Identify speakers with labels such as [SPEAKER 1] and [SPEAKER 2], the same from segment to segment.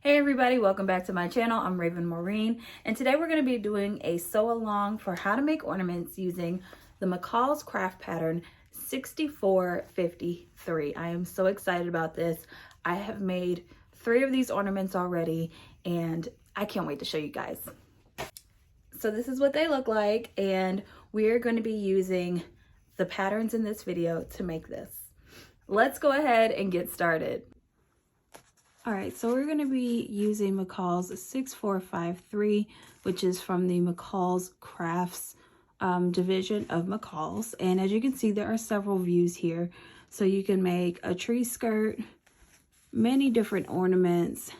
[SPEAKER 1] Hey everybody, welcome back to my channel. I'm Maureen, and today we're going to be doing a sew along for how to make ornaments using the McCall's craft pattern 6453. I am so excited about this. I have made 3 of these ornaments already and I can't wait to show you guys. So this is what they look like, and we're going to be using the patterns in this video to make this. Let's go ahead and get started. All right, so we're going to be using McCall's 6453, which is from the McCall's Crafts division of McCall's. And as you can see, there are several views here. So you can make a tree skirt, many different ornaments,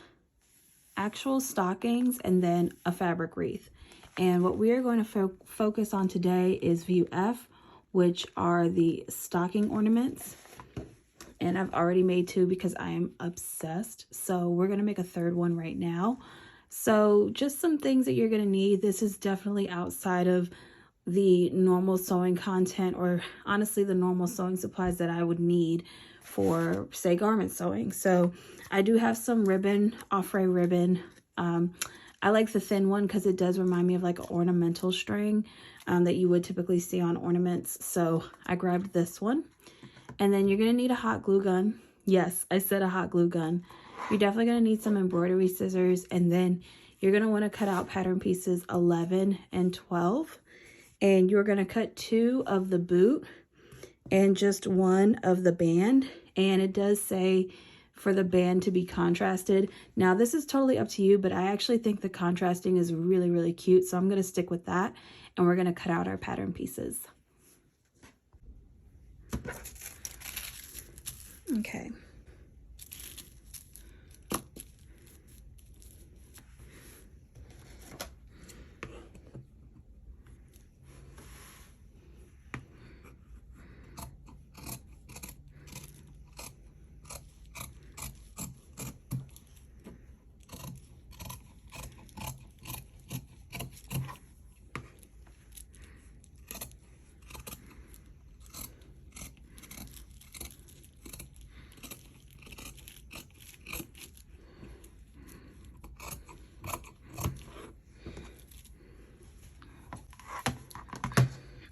[SPEAKER 1] actual stockings, and then a fabric wreath. And what we are going to focus on today is view F, which are the stocking ornaments. And I've already made 2 because I am obsessed. So we're going to make a 3rd one right now. So just some things that you're going to need. This is definitely outside of the normal sewing content, or honestly the normal sewing supplies that I would need for, say, garment sewing. So I do have some ribbon, offray ribbon. I like the thin one because it does remind me of like an ornamental string that you would typically see on ornaments. So I grabbed this one. And then you're going to need a hot glue gun. Yes, I said a hot glue gun. You're definitely going to need some embroidery scissors. And then you're going to want to cut out pattern pieces 11 and 12. And you're going to cut 2 of the boot and just 1 of the band. And it does say for the band to be contrasted. Now, this is totally up to you, but I actually think the contrasting is really, really cute. So I'm going to stick with that. And we're going to cut out our pattern pieces. Okay.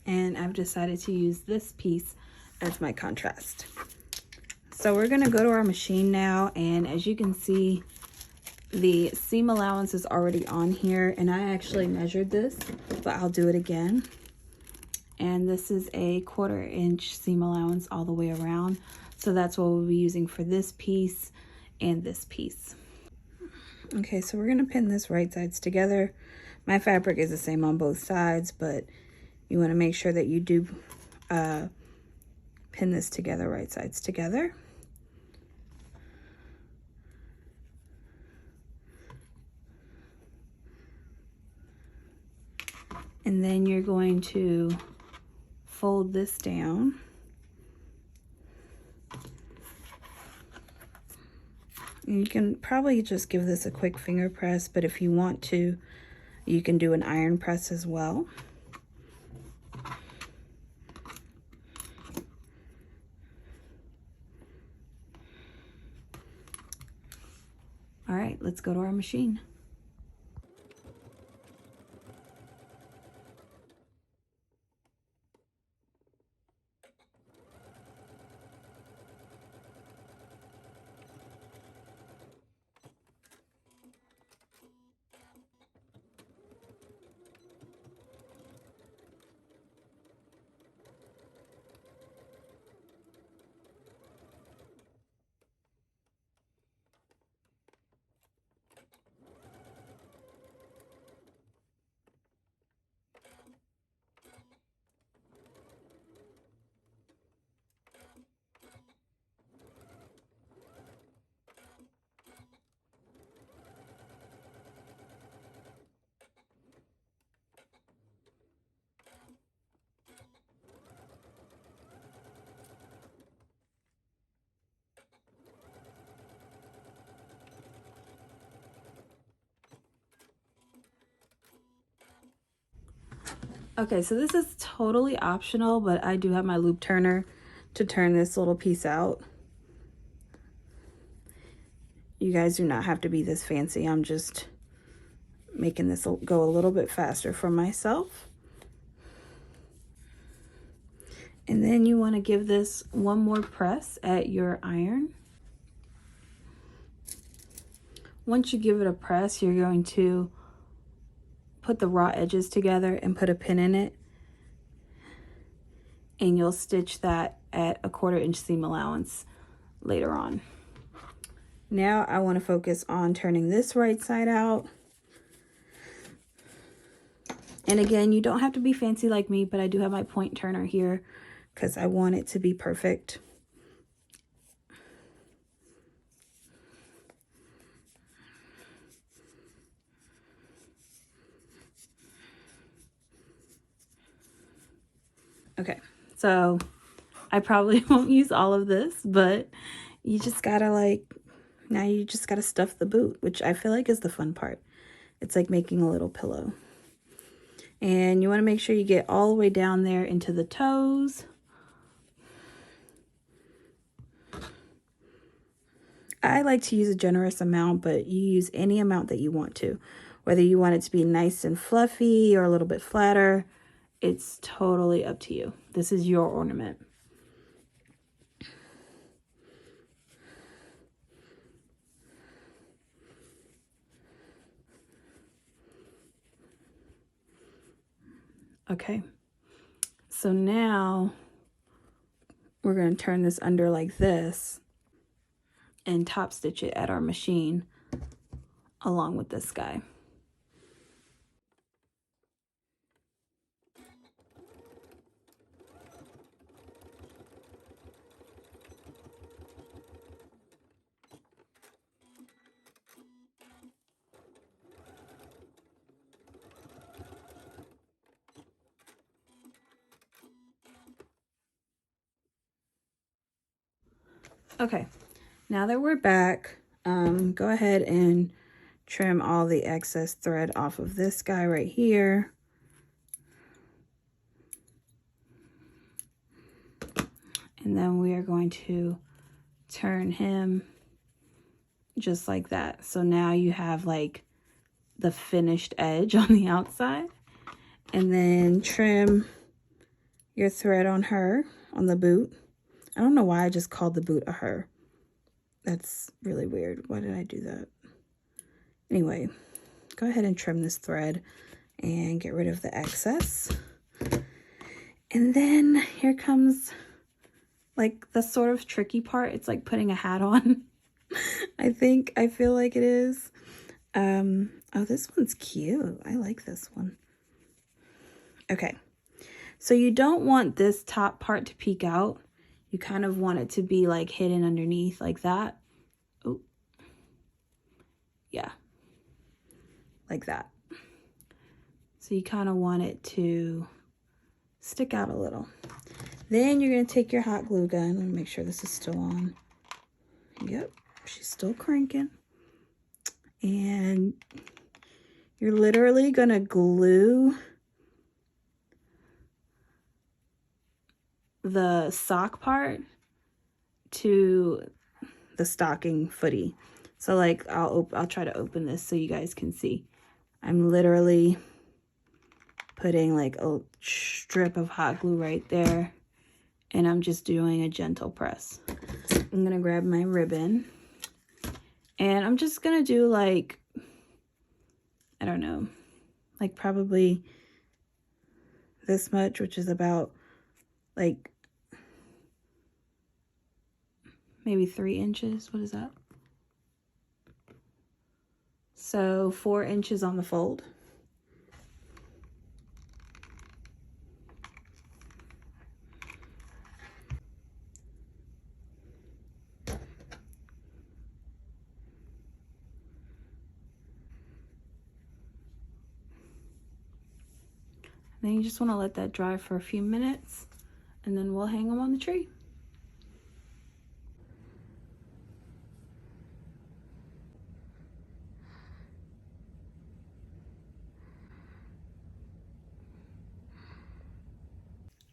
[SPEAKER 1] And I've decided to use this piece as my contrast. So we're going to go to our machine now, and as you can see, the seam allowance is already on here, and I actually measured this, but I'll do it again. And this is a 1/4 inch seam allowance all the way around. So that's what we'll be using for this piece and this piece. Okay, so we're going to pin this right sides together. My fabric is the same on both sides, but you want to make sure that you do pin this together, right sides together. And then you're going to fold this down. And you can probably just give this a quick finger press, but if you want to, you can do an iron press as well. All right, let's go to our machine. Okay, so this is totally optional, but I do have my loop turner to turn this little piece out. You guys do not have to be this fancy. I'm just making this go a little bit faster for myself. And then you want to give this one more press at your iron. Once you give it a press, you're going to put the raw edges together and put a pin in it. And you'll stitch that at a 1/4 inch seam allowance later on. Now I want to focus on turning this right side out. And again, you don't have to be fancy like me, but I do have my point turner here because I want it to be perfect. Okay, so I probably won't use all of this, but you just gotta now you just gotta stuff the boot, which I feel like is the fun part. It's like making a little pillow. And you wanna make sure you get all the way down there into the toes. I like to use a generous amount, but you use any amount that you want to. Whether you want it to be nice and fluffy or a little bit flatter, it's totally up to you. This is your ornament. Okay, so now we're going to turn this under like this and top stitch it at our machine along with this guy. Okay, now that we're back, go ahead and trim all the excess thread off of this guy right here. And then we are going to turn him just like that. So now you have like the finished edge on the outside. And then trim your thread on her, on the boot. I don't know why I just called the boot a her. That's really weird. Why did I do that? Anyway, go ahead and trim this thread and get rid of the excess. And then here comes like the sort of tricky part. It's like putting a hat on. I feel like it is. Oh, this one's cute. I like this one. Okay. So you don't want this top part to peek out. You kind of want it to be like hidden underneath like that. Oh, yeah, like that. So you kind of want it to stick out a little. Then you're going to take your hot glue gun and make sure this is still on. Yep, she's still cranking. And you're literally going to glue the sock part to the stocking footy. So like I'll try to open this so you guys can see. I'm literally putting like a strip of hot glue right there, and I'm just doing a gentle press. I'm gonna grab my ribbon and I'm just gonna do like, I don't know, like probably this much, which is about like maybe 3 inches. What is that? So 4 inches on the fold. Then you just want to let that dry for a few minutes, and then we'll hang them on the tree.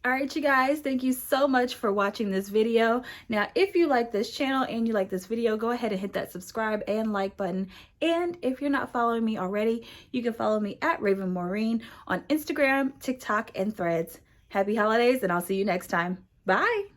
[SPEAKER 1] All right, you guys, thank you so much for watching this video. Now, if you like this channel and you like this video, go ahead and hit that subscribe and like button. And if you're not following me already, you can follow me at Raven Maureen on Instagram, TikTok, and Threads. Happy holidays, and I'll see you next time. Bye.